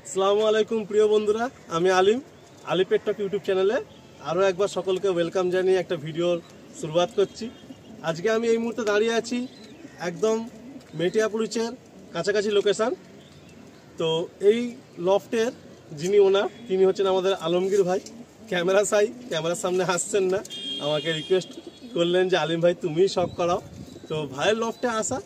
আসসালামু আলাইকুম প্রিয় বন্ধুরা, আমি আলিম আলিপের টক ইউটিউব চ্যানেলে আরও একবার সকলকে ওয়েলকাম জানিয়ে একটা ভিডিওর শুরুয়াত করছি। আজকে আমি এই মুহূর্তে দাঁড়িয়ে আছি একদম মেটিয়াপুরিচের কাছাকাছি লোকেশান। তো এই লফটের যিনি ওনার তিনি হচ্ছেন আমাদের আলমগীর ভাই। ক্যামেরার সামনে হাসছেন না, আমাকে রিকোয়েস্ট করলেন যে আলিম ভাই তুমিই শখ করাও। তো ভাইয়ের লফটে আসা,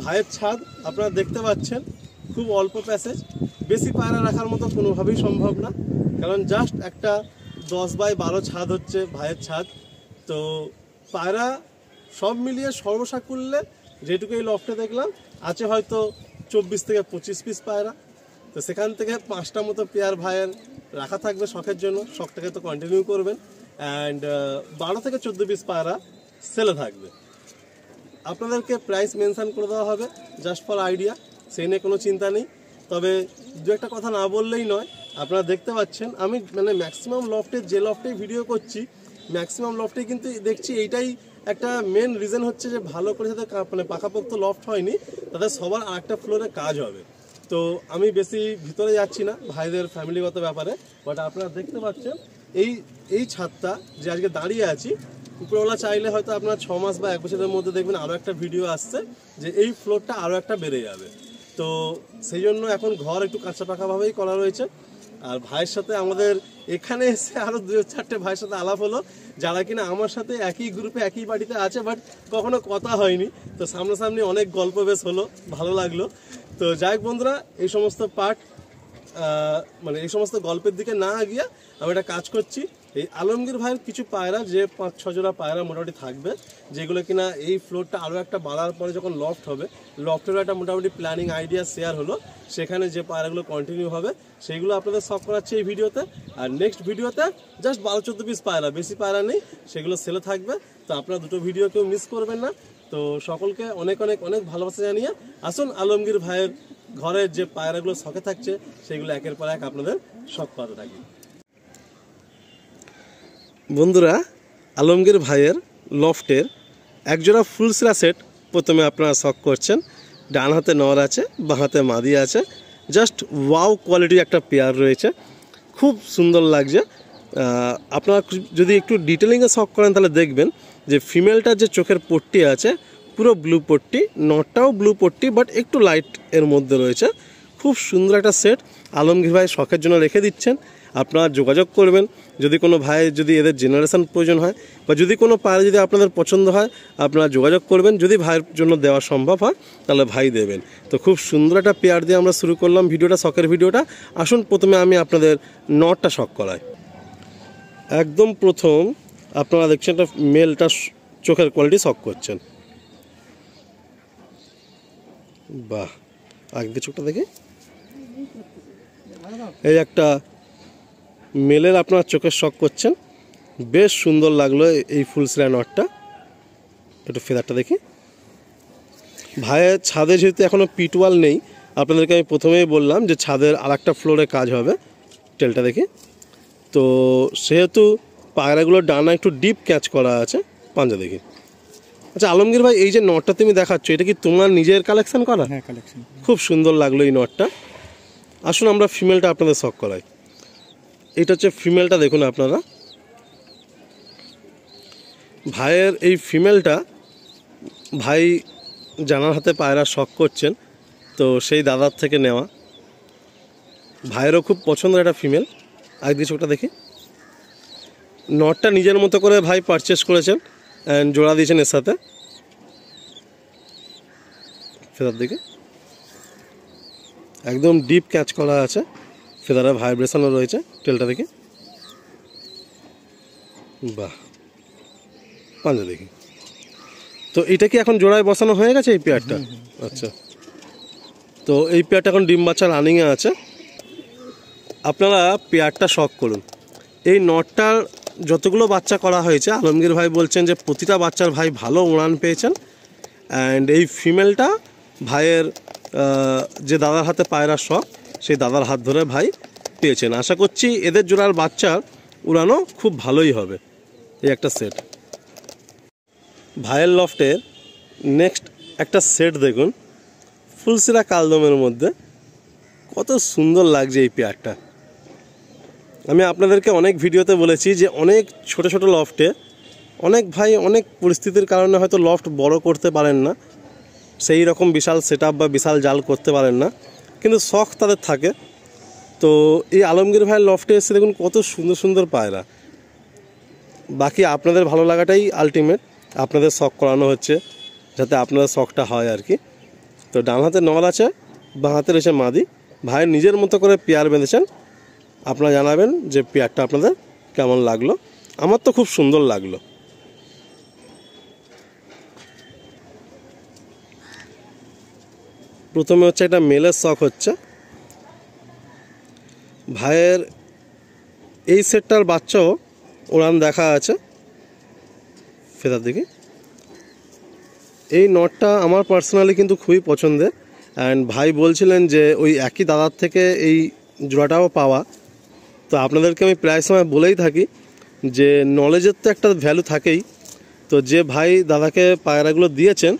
ভাইয়ের ছাদ আপনারা দেখতে পাচ্ছেন, খুব অল্প প্যাসেজ, বেশি পায়রা রাখার মতো কোনোভাবেই সম্ভব না, কারণ জাস্ট একটা 10x12 ছাদ হচ্ছে ভাইয়ের ছাদ। তো পায়রা সব মিলিয়ে সর্বসাকুল্যে যেটুকু এই লফটে দেখলাম আছে হয়তো 24 থেকে 25 পিস পায়রা। তো সেখান থেকে 5টা মতো পেয়ার ভাইয়ের রাখা থাকবে শখের জন্য, শখটাকে তো কন্টিনিউ করবেন। অ্যান্ড 12 থেকে 14 পিস পায়রা সেলে থাকবে। আপনাদেরকে প্রাইস মেনশন করে দেওয়া হবে জাস্ট ফর আইডিয়া, সেই নিয়ে কোনো চিন্তা নেই। তবে দু একটা কথা না বললেই নয়, আপনারা দেখতে পাচ্ছেন আমি ম্যাক্সিমাম লফটে যে লফটেই ভিডিও করছি, ম্যাক্সিমাম লফটেই কিন্তু দেখছি এইটাই একটা মেন রিজন হচ্ছে যে ভালো করে যাদের পাকাপোক্ত লফট হয়নি তাদের সবার আরেকটা ফ্লোরে কাজ হবে। তো আমি বেশি ভিতরে যাচ্ছি না ভাইদের ফ্যামিলিগত ব্যাপারে, বাট আপনারা দেখতে পাচ্ছেন এই ছাদটা যে আজকে দাঁড়িয়ে আছি, উপরওয়ালা চাইলে হয়তো আপনার 6 মাস বা 1 বছরের মধ্যে দেখবেন আরও একটা ভিডিও আসছে যে এই ফ্লোরটা আরও একটা বেড়ে যাবে। তো সেই জন্য এখন ঘর একটু কাঁচা পাকাভাবেই করা রয়েছে। আর ভাইয়ের সাথে আমাদের এখানে এসে আরও 2-4টে ভাইয়ের সাথে আলাপ হলো, যারা কিনা আমার সাথে একই গ্রুপে একই বাড়িতে আছে, বাট কখনো কথা হয়নি। তো সামনাসামনি অনেক গল্প বেশ হলো, ভালো লাগলো। তো যাই হোক বন্ধুরা, এই সমস্ত পার্ট এই সমস্ত গল্পের দিকে না গিয়ে আমি একটা কাজ করছি। এই আলমগীর ভাইয়ের কিছু পায়রা, যে 5-6 জোড়া পায়রা মোটামুটি থাকবে, যেগুলো কিনা এই ফ্লোরটা আরও একটা বাড়ার পরে যখন লফট হবে, লফটেরও একটা মোটামুটি প্ল্যানিং আইডিয়া শেয়ার হলো, সেখানে যে পায়রাগুলো কন্টিনিউ হবে সেইগুলো আপনাদের শখ করাচ্ছে এই ভিডিওতে। আর নেক্সট ভিডিওতে জাস্ট 12-14 পিস পায়রা, বেশি পায়রা নেই, সেগুলো সেলে থাকবে। তো আপনারা দুটো ভিডিও কেউ মিস করবেন না। তো সকলকে অনেক অনেক অনেক ভালোবাসা জানিয়ে আসুন আলমগীর ভাইয়ের ঘরের যে পায়রাগুলো শখে থাকছে সেগুলো একের পর এক আপনাদের শখ করাতে থাকি। বন্ধুরা, আলমগীর ভাইয়ের লফটের একজোড়া ফুলসরা সেট প্রথমে আপনারা শখ করছেন। ডান হাতে নর আছে, বাঁ হাতে মাদি আছে, জাস্ট ওয়াও কোয়ালিটির একটা পেয়ার রয়েছে, খুব সুন্দর লাগছে। আপনারা যদি একটু ডিটেলিংয়ে শখ করেন তাহলে দেখবেন যে ফিমেলটার যে চোখের পট্টি আছে পুরো blue Patti, নটটাও blue Patti, but একটু লাইট এর মধ্যে রয়েছে। খুব সুন্দর একটা সেট আলমগীর ভাই শখের জন্য রেখে দিচ্ছেন। আপনারা যোগাযোগ করবেন যদি কোনো ভাই, যদি এদের জেনারেশন প্রয়োজন হয় বা যদি কোনো পায়রা যদি আপনাদের পছন্দ হয় আপনারা যোগাযোগ করবেন। যদি ভাইয়ের জন্য দেওয়া সম্ভব হয় তাহলে ভাই দেবেন। তো খুব সুন্দর একটা পেয়ার দিয়ে আমরা শুরু করলাম ভিডিওটা, শখের ভিডিওটা। আসুন প্রথমে আমি আপনাদের নটটা শখ করাই। একদম প্রথম আপনারা দেখছেন একটা মেলটা চোখের কোয়ালিটি শখ করছেন। বাহ, আগে চোখটা দেখে এই একটা মেলের আপনার চোখের শখ করছেন, বেশ সুন্দর লাগলো এই ফুলসরা নটটা। একটু ফেদারটা দেখি। ভাইয়ের ছাদে যেহেতু এখনও পিটওয়াল নেই, আপনাদেরকে আমি প্রথমেই বললাম যে ছাদের আর একটা ফ্লোরে কাজ হবে। টেলটা দেখি। তো সেহেতু পায়রাগুলোর ডানা একটু ডিপ ক্যাচ করা আছে। পাঞ্জা দেখি। আচ্ছা আলমগীর ভাই, এই যে নটটা তুমি দেখাচ্ছ এটা কি তোমার নিজের কালেকশন করা? হ্যাঁ, কালেকশন। খুব সুন্দর লাগলো এই নটটা। আসুন আমরা ফিমেলটা আপনাদের শখ করাই। এটা হচ্ছে ফিমেলটা, দেখুন আপনারা। ভাইয়ের এই ফিমেলটা ভাই জানার হাতে পায়রা শখ করছেন, তো সেই দাদার থেকে নেওয়া। ভাইয়েরও খুব পছন্দের একটা ফিমেল। আগে দিয়ে চোখটা দেখি। নটটা নিজের মতো করে ভাই পারচেস করেছেন অ্যান্ড জোড়া দিয়েছেন এর সাথে। ফেদার দিকে একদম ডিপ ক্যাচ করা আছে, ফেদারের ভাইব্রেশনও রয়েছে। টেলটা দেখি। বাহ, পাঞ্জা দেখি। তো এটা কি এখন জোড়ায় বসানো হয়ে গেছে এই পেয়ারটা? আচ্ছা, তো এই পেয়ারটা এখন ডিম বাচ্চা রানিংয়ে আছে। আপনারা পেয়ারটা শখ করুন। এই নটটার যতগুলো বাচ্চা করা হয়েছে আলমগীর ভাই বলছেন যে প্রতিটা বাচ্চার ভাই ভালো উড়ান পেয়েছেন। অ্যান্ড এই ফিমেলটা ভাইয়ের যে দাদার হাতে পায়রার শখ, সেই দাদার হাত ধরে ভাই পেয়েছেন। আশা করছি এদের জোড়ার বাচ্চার উড়ানো খুব ভালোই হবে। এই একটা সেট। ভাইয়ের লফটের নেক্সট একটা সেট দেখুন, ফুলসরা কালদমের মধ্যে কত সুন্দর লাগছে এই পেয়ারটা। আমি আপনাদেরকে অনেক ভিডিওতে বলেছি যে অনেক ছোট ছোট লফটে অনেক ভাই অনেক পরিস্থিতির কারণে হয়তো লফট বড় করতে পারেন না, সেই রকম বিশাল সেটআপ বা বিশাল জাল করতে পারেন না, কিন্তু শখ তাদের থাকে। তো এই আলমগীর ভাইয়ের লফটে এসে দেখুন কত সুন্দর সুন্দর পায়রা। বাকি আপনাদের ভালো লাগাটাই আলটিমেট, আপনাদের শখ করানো হচ্ছে যাতে আপনাদের শখটা হয় আর কি। তো ডান হাতে নর আছে, বাঁ হাতে রয়েছে মাদি। ভাইয়ের নিজের মতো করে পেয়ার বেঁধেছেন। আপনারা জানাবেন যে পেয়ারটা আপনাদের কেমন লাগলো। আমার তো খুব সুন্দর লাগলো। প্রথমে হচ্ছে একটা মেলের শখ হচ্ছে ভাইয়ের, এই সেটটার বাচ্চাও ওড়ান দেখা আছে। ফেদার দেখি, এই নটটা আমার পার্সোনালি কিন্তু খুবই পছন্দের। অ্যান্ড ভাই বলছিলেন যে ওই একই দাদার থেকে এই জোড়াটাও পাওয়া। তো আপনাদেরকে আমি প্রায় সময় বলেই থাকি যে নলেজের তো একটা ভ্যালু থাকেই। তো যে ভাই দাদাকে পায়রাগুলো দিয়েছেন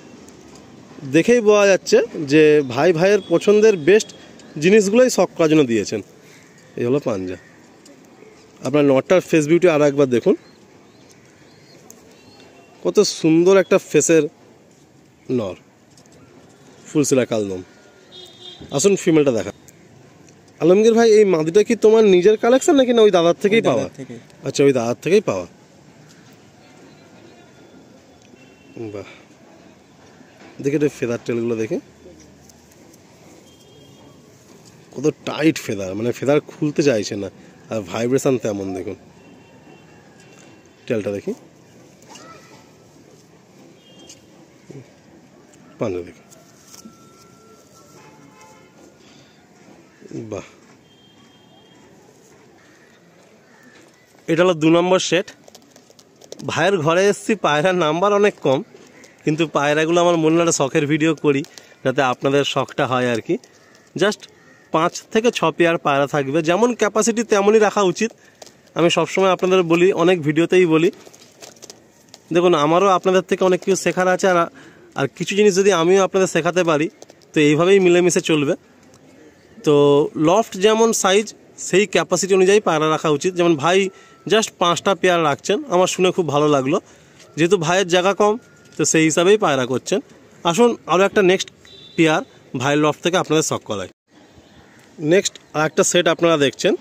দেখেই বোঝা যাচ্ছে যে ভাইয়ের পছন্দের বেস্ট জিনিসগুলোই শখ করার জন্য দিয়েছেন। এই হলো পাঞ্জা। আপনার নটটার ফেস বিউটি আরও একবার দেখুন, কত সুন্দর একটা ফেসের নর, ফুল সিলা কালদম। আসুন ফিমেলটা দেখা। আলমগীর ভাই এই মাদিটা কি তোমার নিজের কালেকশন নাকি না ওই দাদার থেকেই পাওয়া? আচ্ছা, ওই দাদার থেকেই পাওয়া। বাহ, দেখে এটা ফেদার টেলগুলো দেখে কত টাইট ফেদার, মানে ফেদার খুলতে চাইছে না, আর ভাইব্রেশন তেমন। দেখুন টেলটা দেখি, পাঞ্জা দেখি, বাহ। এটা হলো 2 নম্বর সেট। ভাইয়ের ঘরে এসেছি, পায়রার নাম্বার অনেক কম, কিন্তু পায়রাগুলো আমার মনে একটা শখের ভিডিও করি যাতে আপনাদের শখটা হয় আর কি। জাস্ট 5 থেকে 6 পেয়ার পায়রা থাকবে, যেমন ক্যাপাসিটি তেমনই রাখা উচিত। আমি সবসময় আপনাদের বলি, অনেক ভিডিওতেই বলি, দেখুন আমারও আপনাদের থেকে অনেক কিছু শেখার আছে, আর কিছু জিনিস যদি আমিও আপনাদের শেখাতে পারি তো এইভাবেই মিলেমিশে চলবে। তো লফট যেমন সাইজ সেই ক্যাপাসিটি অনুযায়ী পায়রা রাখা উচিত। যেমন ভাই জাস্ট 5টা পেয়ার রাখছেন, আমার শুনে খুব ভালো লাগলো। যেহেতু ভাইয়ের জায়গা কম তো সেই হিসাবেই পায়রা করছেন। আসুন আরও একটা নেক্সট পেয়ার ভাইয়ের লফট থেকে আপনাদের শখ করায়। নেক্সট আর একটা সেট আপনারা দেখছেন।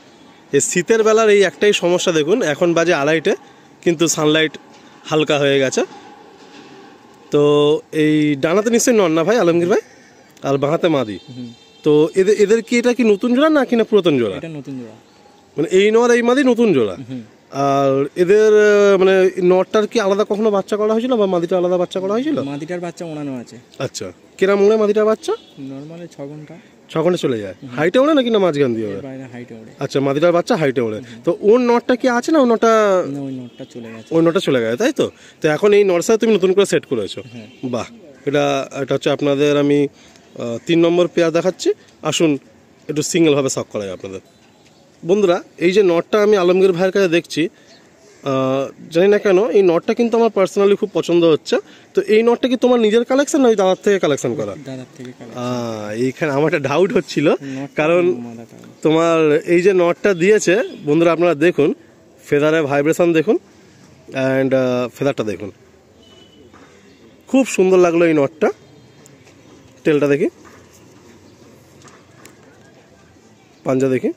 এই শীতের বেলার এই একটাই সমস্যা, দেখুন এখন বাজে 2:30, কিন্তু সানলাইট হালকা হয়ে গেছে। তো এই ডানাতে নিশ্চয়ই নন না ভাই আলমগীর ভাই, আর বাঁহাতে মাদি। তো এদের কি এটা কি নতুন জোড়া না কিনা পুরাতন জোড়া? এটা নতুন জোড়া, মানে এই নর এই মাদি নতুন জোড়া। আর এদের মানে নরটার কি আলাদা কখনো বাচ্চা করা হয়েছিল বা মাদিটা আলাদা বাচ্চা করা হয়েছিল? মাদিটার বাচ্চা ওড়ানো আছে। আচ্ছা, কিরম ওড়ে মাদিটার বাচ্চা? নরমালি 6 ঘন্টা চলে যায়। হাইটে ওড়ে নাকি না মাঝখান দিয়ে ওড়ে? হাইটে ওড়ে। আচ্ছা, মাদিটার বাচ্চা হাইটে ওড়ে। তো ওর নরটা কি আছে না? ওই নরটা চলে গেছে, তাই তো? তো এখন এই নর সাথে তুমি নতুন করে সেট করেছো। বাহ, এটা হচ্ছে আপনাদের আমি 3 নম্বর পেয়ার দেখাচ্ছি। আসুন একটু সিঙ্গেলভাবে শখ করা যায় আপনাদের। বন্ধুরা, এই যে নটটা আমি আলমগীর ভাইয়ের কাছে দেখছি, জানি না কেন এই নটটা কিন্তু আমার পার্সোনালি খুব পছন্দ হচ্ছে। তো এই নটটা কি তোমার নিজের কালেকশন না ওই দাদার থেকে কালেকশন করা? এইখানে আমার একটা ডাউট হচ্ছিল, কারণ তোমার এই যে নটটা দিয়েছে বন্ধুরা আপনারা দেখুন, ফেদারের ভাইব্রেশন দেখুন, অ্যান্ড ফেদারটা দেখুন, খুব সুন্দর লাগলো এই নটটা। টেলটা দেখি, পাঞ্জা দেখি।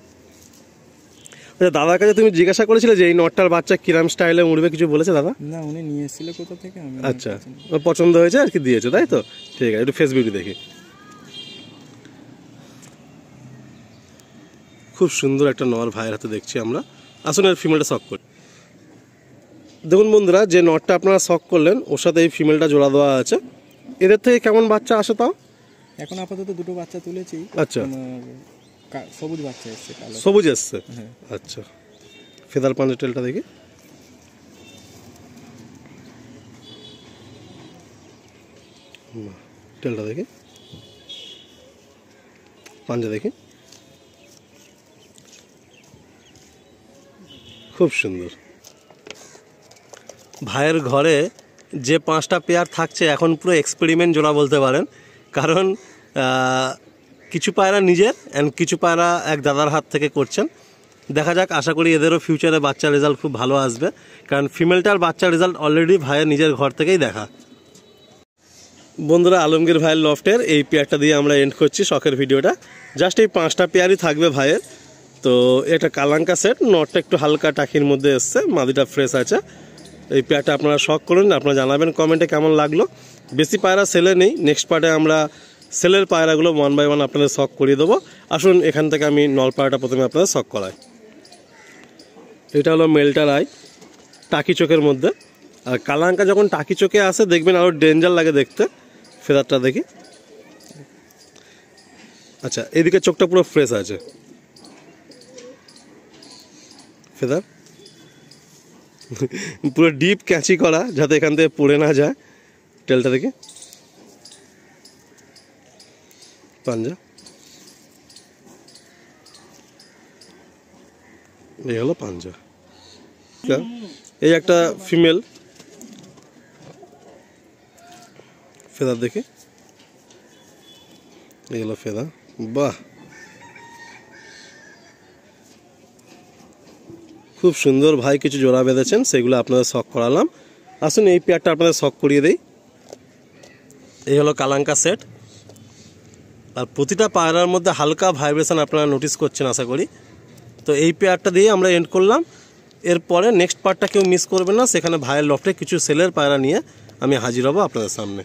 আচ্ছা, দাদার কাছে তুমি জিজ্ঞাসা করেছিলে যে এই নটটার বাচ্চা কিরাম স্টাইলে উড়বে, কিছু বলেছে দাদা? না, উনি নিয়ে এসেছিল কোথা থেকে। আচ্ছা, পছন্দ হয়েছে আর কি দিয়েছে, তাই তো? ঠিক আছে, একটু ফেস বিউটি দেখি। খুব সুন্দর একটা নর ভাইয়ের হাতে দেখছি আমরা। আসুন এর ফিমেলটা শখ করি। দেখুন বন্ধুরা, যে নটটা আপনারা শখ করলেন ওর সাথে এই ফিমেলটা জোড়া দেওয়া আছে। এদের থেকে কেমন বাচ্চা আসে তাও? এখন আপাতত 2টো বাচ্চা তুলেছি। আচ্ছা, সবুজ বাচ্চা এসছে। সবুজ এসছে, আচ্ছা। ফেদার পাঞ্জা টেলটা দেখি, টেলটা দেখি, পাঞ্জা দেখি, খুব সুন্দর। ভাইয়ের ঘরে যে 5টা পেয়ার থাকছে এখন পুরো এক্সপেরিমেন্ট জোড়া বলতে পারেন, কারণ কিছু পায়রা নিজের অ্যান্ড কিছু পায়রা এক দাদার হাত থেকে করছেন। দেখা যাক, আশা করি এদেরও ফিউচারে বাচ্চার রেজাল্ট খুব ভালো আসবে, কারণ ফিমেলটার বাচ্চার রেজাল্ট অলরেডি ভাইয়ের নিজের ঘর থেকেই দেখা। বন্ধুরা, আলমগীর ভাইয়ের লফটের এই পেয়ারটা দিয়ে আমরা এন্ড করছি শখের ভিডিওটা। জাস্ট এই 5টা পেয়ারই থাকবে ভাইয়ের। তো এটা কালাঙ্কা সেট, নটটা একটু হালকা টাকির মধ্যে এসছে, মাদিটা ফ্রেশ আছে। এই পেয়ারটা আপনারা শখ করুন, আপনারা জানাবেন কমেন্টে কেমন লাগলো। বেশি পায়রা সেলে নেই, নেক্সট পার্টে আমরা সেলের পায়রাগুলো 1 বাই 1 আপনাদের শখ করিয়ে দেবো। আসুন এখান থেকে আমি নল পায়রাটা প্রথমে আপনাদের শখ করাই। এটা হলো মেলটার আই, টাকি চোখের মধ্যে। আর কালাঙ্কা যখন টাকি চোখে আসে দেখবেন আরও ডেঞ্জার লাগে দেখতে। ফেদারটা দেখি, আচ্ছা এদিকে চোখটা পুরো ফ্রেশ আছে, ফেদার পুরো ডিপ ক্যাচি করা যাতে এখান থেকে পড়ে না যায়। টেলটা দেখি, পাঞ্জা, এই হলো পাঞ্জা। এই একটা ফিমেল, ফেদার দেখি, এই হলো ফেদার। বাহ, খুব সুন্দর ভাই কিছু জোড়া বেঁধেছেন, সেগুলো আপনাদের শখ করালাম। আসুন এই পেয়ারটা আপনাদের শখ করিয়ে দেই। এই হলো কালাঙ্কা সেট। আর প্রতিটা পায়রার মধ্যে হালকা ভাইব্রেশন আপনারা নোটিস করছেন আশা করি। তো এই পেয়ারটা দিয়ে আমরা এন্ড করলাম। এরপরে নেক্সট পার্টটা কেউ মিস করবেন না, সেখানে ভাইয়ের লফটে কিছু সেলের পায়রা নিয়ে আমি হাজির হব আপনাদের সামনে।